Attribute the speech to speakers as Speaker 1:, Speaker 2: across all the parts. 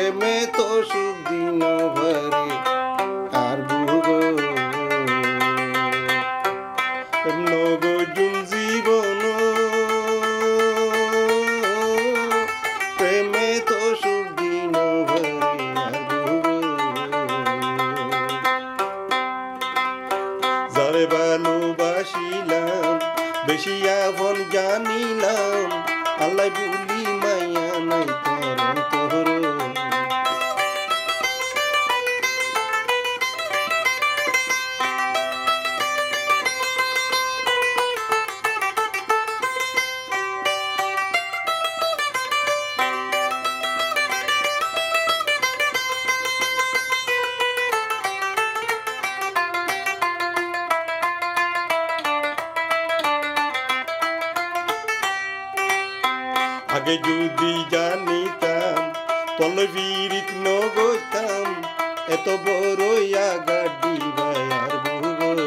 Speaker 1: প্রেমে তো সুখ দিন ভরে আর ভুগ নগজুম জীবন প্রেমে তো সুখ দিন ভরে আর ভুগ যারে ভালোবাসিলাম বেশি আপন জানিলাম আল্লাহ ভুলি মায়া নাই তোর অন্তর আগে যদি জানিতাম পল্লবীরিত নগতাম এত বড় গাড্ডি ভাইয়ার ভুবন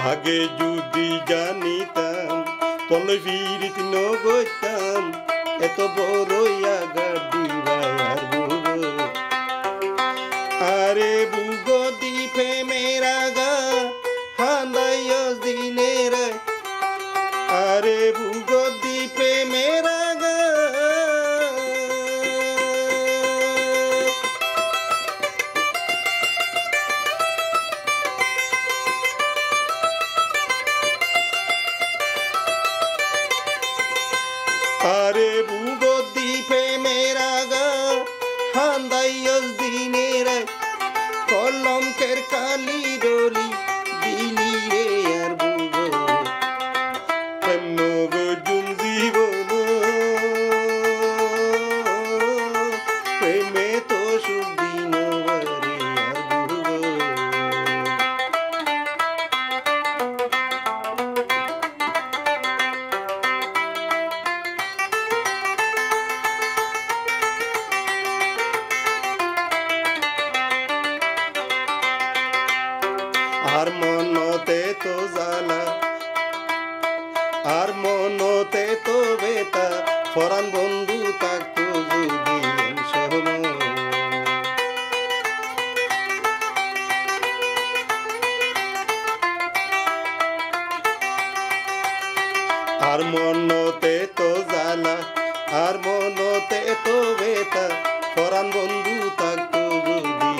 Speaker 1: আগে যদি জানিতাম পল্লবীরিত নগতাম এত বড় গাড্ডি ভাইয়ার ভুবন আরে বুগ দ্বীপে মেরা গা হান্দাইয়স দিনের আরে বুগ দ্বীপে মেরা গা আরে বুগ দ্বীপে মেরা গা হান্দাইয়স দিনের কলঙ্কের কালি ডলি দিলি রে আর বুগ নগজুম জীবন প্রেমে তো সুখ দিন ভরে আর বুগ আর মনতে তো জ্বালা আর মনতে তো বেতা ফরান বন্ধু থাকতো যদি সহম আর মনতে তো জ্বালা আর মনতে তো বেতা ফরান বন্ধু থাকতো যদি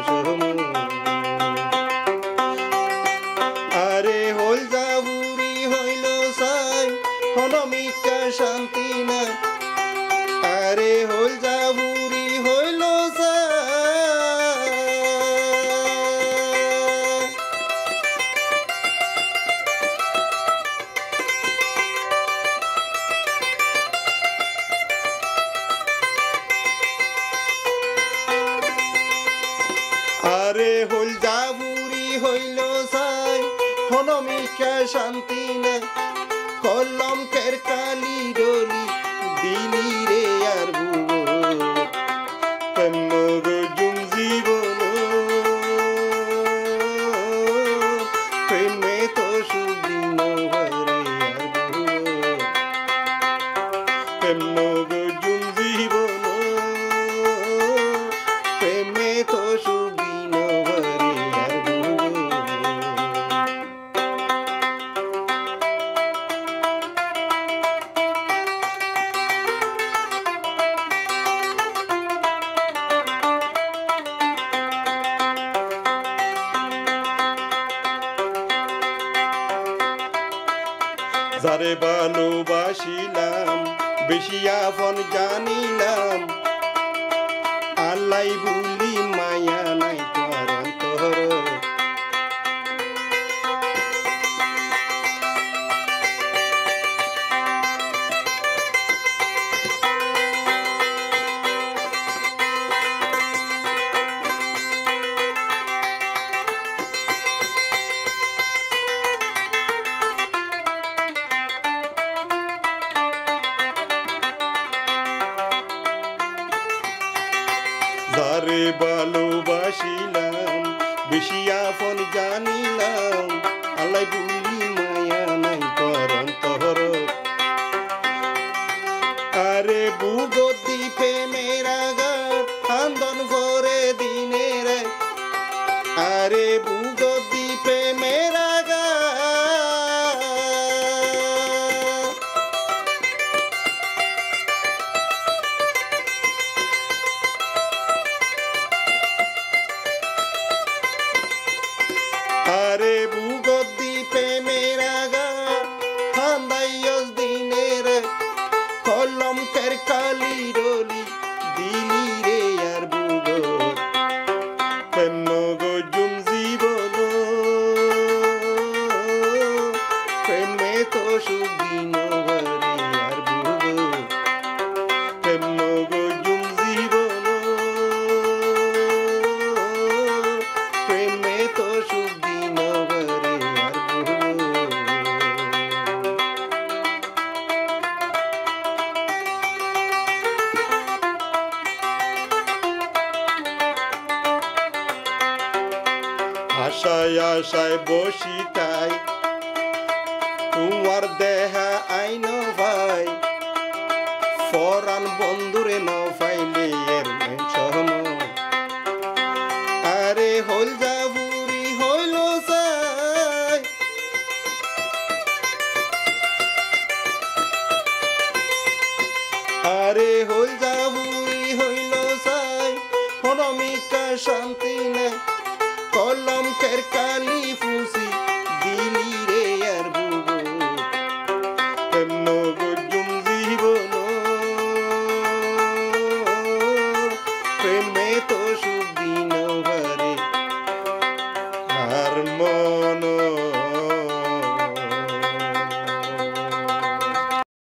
Speaker 1: সহম আরে হল যাবুরি হইল সাই হনমিকা শান্তি নাই আরে হল যাবুরি হইল সাই আরে হল যাবুরি হইল সাই হনমিকা শান্তি নাই কলঙ্কের কালি ডলি দিলি রে আর ভুবন নগজুম জীবন প্রেমে তো সুখ দিন ভরে আর ভুবন নগজুম জীবন প্রেমে তো সুখ দিন ভরে আর ভুবন যারে ভালোবাসিলাম বেশি আপন জানিলাম আল্লাহ ভুলি মায়া নাই তোর অন্তর যারে ভালোবাসিলাম বেশি আপন জানিলাম আল্লাহ বুলি মায়া নাই করন তহর আরে বুগদি প্রেমের আগার আন্দন ভরে দিনের আরে বুগদি প্রেমের আগার আরে বুগদি প্রেমের আগার হান্দাইয়স দিনের কলমকের কালি রলি দিলি রে আর বুগো প্রেম নগজুম জীবন প্রেমে তো সুখ দিন ভরে আর বুগো প্রেম নগজুম জীবন প্রেমে তো সুখ দিন ভরে আর বুগো আশায় আশায় বসি তাই তোমার দেহা আইন ভাই ফরান বন্ধুরে ন ফাইলে এর মেনশন আরে হইল যাবুরি হইল সাই আরে হইল যাবুরি হইল সাই হরমিকা শান্তি নাই কলমকের কালি ফুসি দিলি রে আর বুগো প্রেম নগজুম জীবন প্রেমে তো